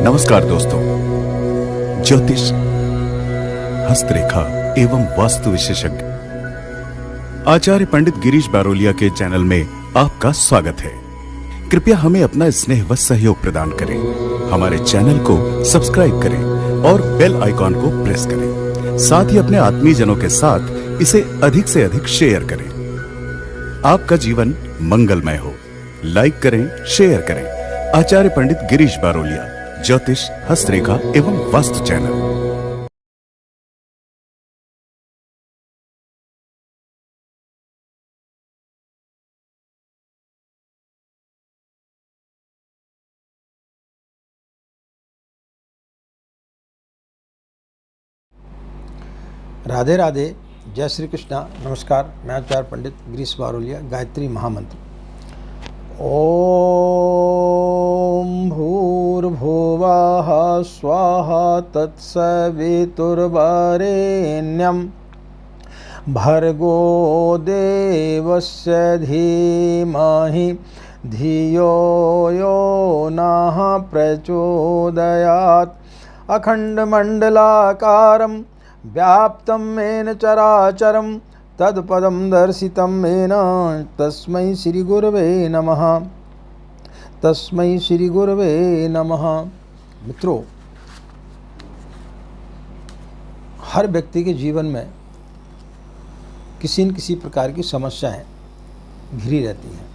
नमस्कार दोस्तों, ज्योतिष, हस्तरेखा एवं वास्तु विशेषज्ञ आचार्य पंडित गिरीश बारोलिया के चैनल में आपका स्वागत है। कृपया हमें अपना स्नेह व सहयोग प्रदान करें। हमारे चैनल को सब्सक्राइब करें और बेल आइकॉन को प्रेस करें। साथ ही अपने आत्मीयजनों के साथ इसे अधिक से अधिक शेयर करें। आपका जीवन मंगलमय हो। लाइक करें, शेयर करें। आचार्य पंडित गिरीश बारोलिया, ज्योतिष, हस्तरेखा एवं वास्तु चैनल। राधे राधे, जय श्री कृष्णा। नमस्कार, मैं आचार्य पंडित गिरीश बारोलिया। गायत्री महामंत्र। ओम भूर्भुवः स्वाहा तत्सवितुर्वरेण्यं भर्गो देवस्य धीमहि धियो यो नः प्रचोदयात्। अखण्डमण्डलाकारं व्याप्तं येन चराचरं तत्पदं दर्शितं येन तस्मै श्री गुरवे नमः। तस्मै श्री गुरवे नमः। मित्रों, हर व्यक्ति के जीवन में किसी न किसी प्रकार की समस्याएं घिरी रहती हैं।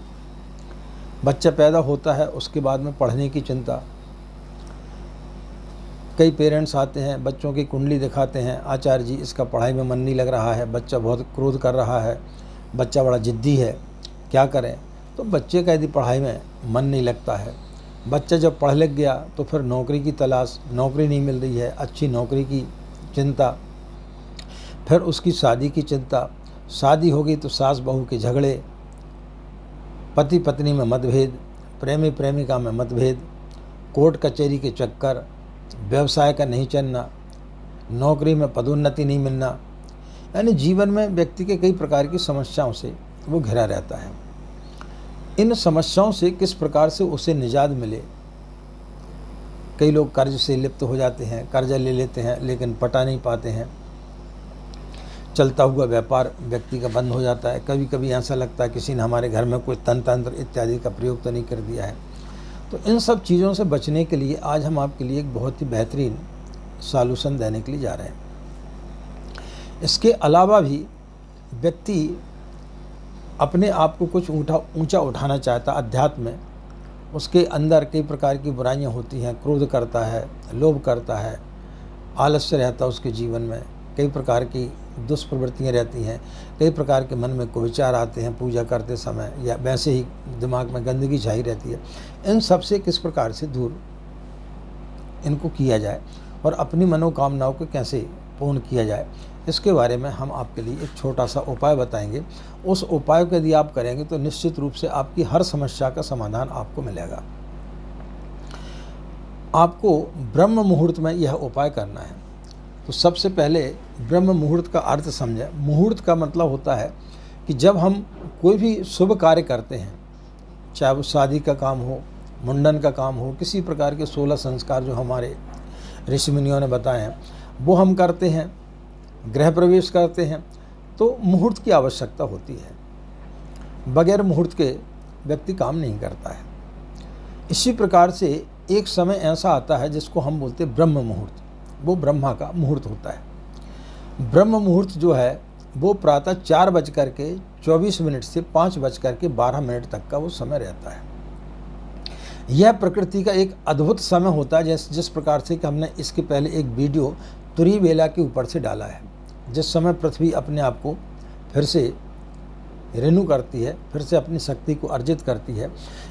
बच्चा पैदा होता है, उसके बाद में पढ़ने की चिंता। कई पेरेंट्स आते हैं, बच्चों की कुंडली दिखाते हैं, आचार्य जी इसका पढ़ाई में मन नहीं लग रहा है, बच्चा बहुत क्रोध कर रहा है, बच्चा बड़ा जिद्दी है, क्या करें। तो बच्चे का यदि पढ़ाई में मन नहीं लगता है, बच्चा जब पढ़ लिख गया तो फिर नौकरी की तलाश, नौकरी नहीं मिल रही है, अच्छी नौकरी की चिंता, फिर उसकी शादी की चिंता, शादी होगी तो सास बहू के झगड़े, पति पत्नी में मतभेद, प्रेमी प्रेमिका में मतभेद, कोर्ट कचहरी के चक्कर, व्यवसाय का नहीं चलना, नौकरी में पदोन्नति नहीं मिलना, यानी जीवन में व्यक्ति के कई प्रकार की समस्याओं से वो घिरा रहता है। इन समस्याओं से किस प्रकार से उसे निजात मिले। कई लोग कर्ज से लिप्त हो जाते हैं, कर्जा ले लेते हैं लेकिन पटा नहीं पाते हैं। चलता हुआ व्यापार व्यक्ति का बंद हो जाता है। कभी कभी ऐसा लगता है किसी ने हमारे घर में कोई तंत्र इत्यादि का प्रयोग तो नहीं कर दिया है। तो इन सब चीज़ों से बचने के लिए आज हम आपके लिए एक बहुत ही बेहतरीन सॉल्यूशन देने के लिए जा रहे हैं। इसके अलावा भी व्यक्ति अपने आप को कुछ ऊंचा उठाना चाहता, अध्यात्म में उसके अंदर कई प्रकार की बुराइयां होती हैं, क्रोध करता है, लोभ करता है, आलस्य रहता है उसके जीवन में, कई प्रकार की दुष्प्रवृत्तियाँ रहती हैं, कई प्रकार के मन में कुविचार आते हैं पूजा करते समय, या वैसे ही दिमाग में गंदगी छाई रहती है। इन सब से किस प्रकार से दूर इनको किया जाए और अपनी मनोकामनाओं को कैसे पूर्ण किया जाए, इसके बारे में हम आपके लिए एक छोटा सा उपाय बताएंगे। उस उपाय को यदि आप करेंगे तो निश्चित रूप से आपकी हर समस्या का समाधान आपको मिलेगा। आपको ब्रह्म मुहूर्त में यह उपाय करना है। तो सबसे पहले ब्रह्म मुहूर्त का अर्थ समझें। मुहूर्त का मतलब होता है कि जब हम कोई भी शुभ कार्य करते हैं, चाहे वो शादी का काम हो, मुंडन का काम हो, किसी प्रकार के 16 संस्कार जो हमारे ऋषि मुनियों ने बताए हैं वो हम करते हैं, गृह प्रवेश करते हैं, तो मुहूर्त की आवश्यकता होती है। बगैर मुहूर्त के व्यक्ति काम नहीं करता है। इसी प्रकार से एक समय ऐसा आता है जिसको हम बोलते हैं ब्रह्म मुहूर्त। वो ब्रह्मा का मुहूर्त होता है। ब्रह्म मुहूर्त जो है वो प्रातः 4:24 से 5:12 तक का वो समय रहता है। यह प्रकृति का एक अद्भुत समय होता है। जिस प्रकार से कि हमने इसके पहले एक वीडियो तुरी बेला के ऊपर से डाला है, जिस समय पृथ्वी अपने आप को फिर से रिन्यू करती है, फिर से अपनी शक्ति को अर्जित करती है।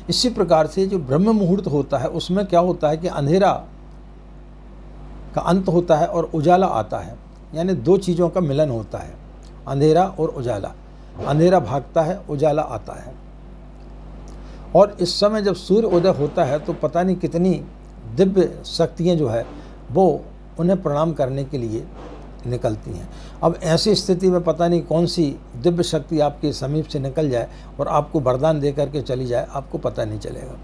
इसी प्रकार से जो ब्रह्म मुहूर्त होता है उसमें क्या होता है कि अंधेरा का अंत होता है और उजाला आता है, यानी दो चीज़ों का मिलन होता है, अंधेरा और उजाला। अंधेरा भागता है, उजाला आता है। और इस समय जब सूर्य उदय होता है तो पता नहीं कितनी दिव्य शक्तियाँ जो है वो उन्हें प्रणाम करने के लिए निकलती हैं। अब ऐसी स्थिति में पता नहीं कौन सी दिव्य शक्ति आपके समीप से निकल जाए और आपको वरदान दे करके चली जाए, आपको पता नहीं चलेगा।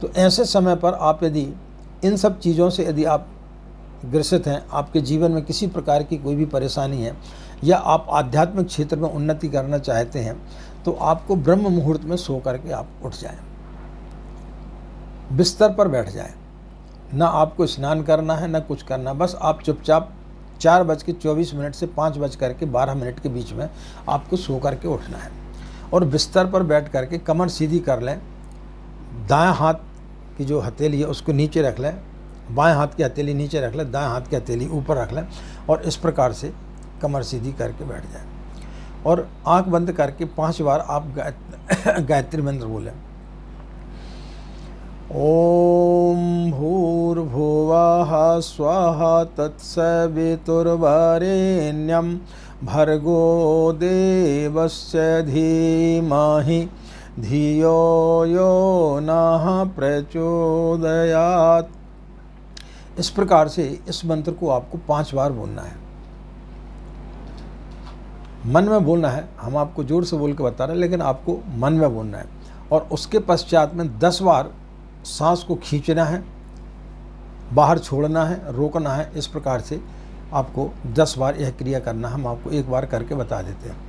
तो ऐसे समय पर आप यदि इन सब चीज़ों से यदि आप ग्रसित हैं, आपके जीवन में किसी प्रकार की कोई भी परेशानी है या आप आध्यात्मिक क्षेत्र में उन्नति करना चाहते हैं, तो आपको ब्रह्म मुहूर्त में सो करके आप उठ जाएं, बिस्तर पर बैठ जाएं। ना आपको स्नान करना है ना कुछ करना, बस आप चुपचाप 4:24 से 5:12 के बीच में आपको सो करके उठना है और बिस्तर पर बैठ करके कमर सीधी कर लें। दायां हाथ की जो हथेली है उसको नीचे रख लें, बाएं हाथ की हथेली नीचे रख लें, दाएं हाथ की हथेली ऊपर रख लें और इस प्रकार से कमर सीधी करके बैठ जाएं और आंख बंद करके 5 बार आप गायत्री मंत्र बोलें। ओम भूर्भुवः स्वाहा तत्सवितुर्वरेण्यं भर्गो देवस्य धीमहि धियो यो नः प्रचोदयात्। इस प्रकार से इस मंत्र को आपको 5 बार बोलना है, मन में बोलना है। हम आपको जोर से बोल के बता रहे हैं, लेकिन आपको मन में बोलना है और उसके पश्चात में 10 बार सांस को खींचना है, बाहर छोड़ना है, रोकना है। इस प्रकार से आपको 10 बार यह क्रिया करना है। हम आपको एक बार करके बता देते हैं।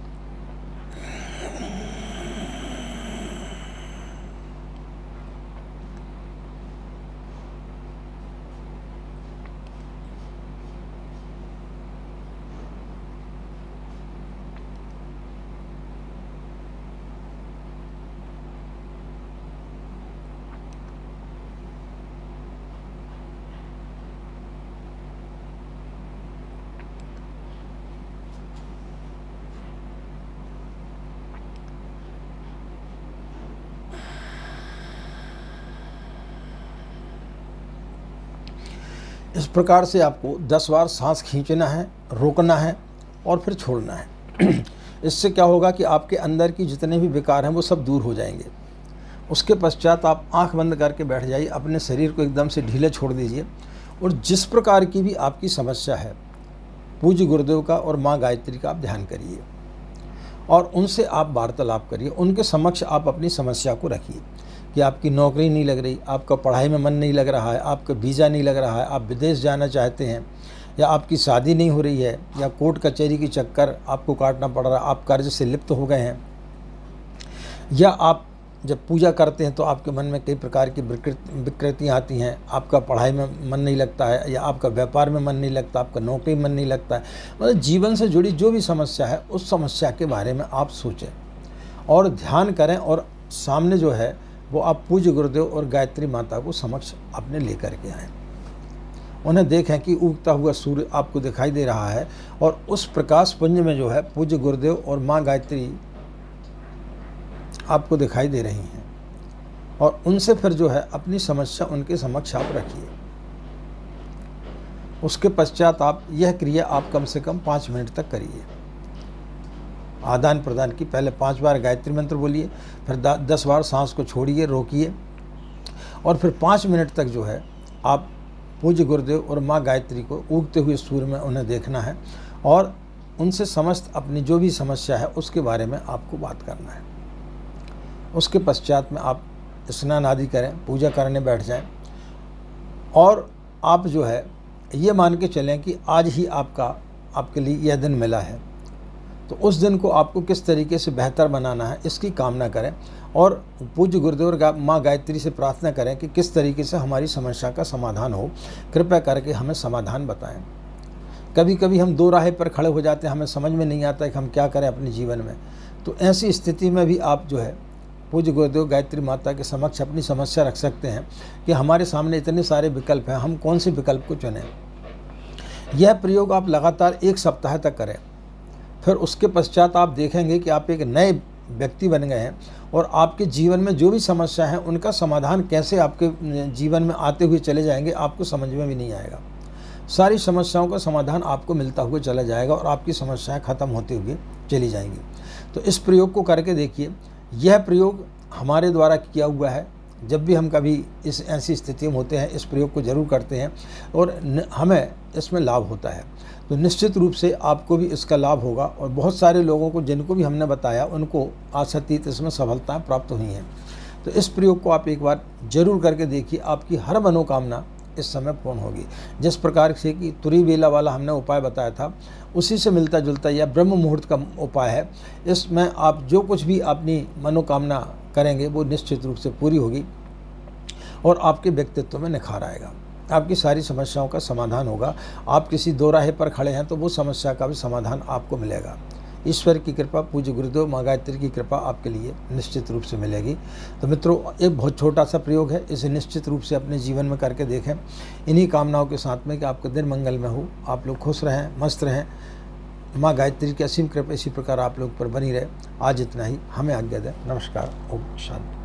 इस प्रकार से आपको 10 बार सांस खींचना है, रोकना है और फिर छोड़ना है। इससे क्या होगा कि आपके अंदर की जितने भी विकार हैं वो सब दूर हो जाएंगे। उसके पश्चात आप आंख बंद करके बैठ जाइए, अपने शरीर को एकदम से ढीले छोड़ दीजिए और जिस प्रकार की भी आपकी समस्या है, पूज्य गुरुदेव का और माँ गायत्री का आप ध्यान करिए और उनसे आप वार्तालाप करिए। उनके समक्ष आप अपनी समस्या को रखिए कि आपकी नौकरी नहीं लग रही, आपका पढ़ाई में मन नहीं लग रहा है, आपका वीज़ा नहीं लग रहा है, आप विदेश जाना चाहते हैं, या आपकी शादी नहीं हो रही है, या कोर्ट कचहरी की चक्कर आपको काटना पड़ रहा है, आप कर्ज से लिप्त हो गए हैं, या आप जब पूजा करते हैं तो आपके मन में कई प्रकार की विकृतियाँ आती हैं, आपका पढ़ाई में मन नहीं लगता है, या आपका व्यापार में मन नहीं लगता, आपका नौकरी में मन नहीं लगता है। मतलब जीवन से जुड़ी जो भी समस्या है उस समस्या के बारे में आप सोचें और ध्यान करें और सामने जो है वो आप पूज्य गुरुदेव और गायत्री माता को समक्ष अपने लेकर के आएँ। उन्हें देखें कि उगता हुआ सूर्य आपको दिखाई दे रहा है और उस प्रकाश पुंज में जो है पूज्य गुरुदेव और माँ गायत्री आपको दिखाई दे रही हैं और उनसे फिर जो है अपनी समस्या उनके समक्ष आप रखिए। उसके पश्चात आप यह क्रिया आप कम से कम 5 मिनट तक करिए। आदान प्रदान की पहले 5 बार गायत्री मंत्र बोलिए, फिर 10 बार सांस को छोड़िए, रोकिए और फिर 5 मिनट तक जो है आप पूज्य गुरुदेव और माँ गायत्री को उगते हुए सूर्य में उन्हें देखना है और उनसे समस्त अपनी जो भी समस्या है उसके बारे में आपको बात करना है। उसके पश्चात में आप स्नान आदि करें, पूजा करने बैठ जाएं और आप जो है ये मान के चलें कि आज ही आपके लिए यह दिन मिला है, तो उस दिन को आपको किस तरीके से बेहतर बनाना है इसकी कामना करें और पूज्य गुरुदेव और माँ गायत्री से प्रार्थना करें कि किस तरीके से हमारी समस्या का समाधान हो, कृपया करके हमें समाधान बताएं। कभी कभी हम 2 राहें पर खड़े हो जाते हैं, हमें समझ में नहीं आता कि हम क्या करें अपने जीवन में। तो ऐसी स्थिति में भी आप जो है पूज्य गुरुदेव गायत्री माता के समक्ष अपनी समस्या रख सकते हैं कि हमारे सामने इतने सारे विकल्प हैं, हम कौन से विकल्प को चुनें। यह प्रयोग आप लगातार 1 सप्ताह तक करें, फिर उसके पश्चात आप देखेंगे कि आप एक नए व्यक्ति बन गए हैं और आपके जीवन में जो भी समस्या है उनका समाधान कैसे आपके जीवन में आते हुए चले जाएंगे आपको समझ में भी नहीं आएगा। सारी समस्याओं का समाधान आपको मिलता हुआ चला जाएगा और आपकी समस्याएं खत्म होते हुए चली जाएंगी। तो इस प्रयोग को करके देखिए। यह प्रयोग हमारे द्वारा किया हुआ है। जब भी हम कभी ऐसी स्थिति में होते हैं इस प्रयोग को ज़रूर करते हैं और हमें इसमें लाभ होता है। तो निश्चित रूप से आपको भी इसका लाभ होगा और बहुत सारे लोगों को जिनको भी हमने बताया उनको आशातीत इसमें सफलताएं प्राप्त हुई हैं। तो इस प्रयोग को आप एक बार ज़रूर करके देखिए, आपकी हर मनोकामना इस समय पूर्ण होगी। जिस प्रकार से कि तुरी बेला वाला हमने उपाय बताया था, उसी से मिलता जुलता यह ब्रह्म मुहूर्त का उपाय है। इसमें आप जो कुछ भी अपनी मनोकामना करेंगे वो निश्चित रूप से पूरी होगी और आपके व्यक्तित्व में निखार आएगा। आपकी सारी समस्याओं का समाधान होगा। आप किसी दो राहे पर खड़े हैं तो वो समस्या का भी समाधान आपको मिलेगा। ईश्वर की कृपा, पूज्य गुरुदेव माँ गायत्री की कृपा आपके लिए निश्चित रूप से मिलेगी। तो मित्रों, एक बहुत छोटा सा प्रयोग है, इसे निश्चित रूप से अपने जीवन में करके देखें। इन्हीं कामनाओं के साथ में कि आपका दिन मंगलमय हो, आप लोग खुश रहें, मस्त रहें, माँ गायत्री की असीम कृपा इसी प्रकार आप लोग पर बनी रहे। आज इतना ही, हमें आज्ञा दें। नमस्कार, ओम शांति।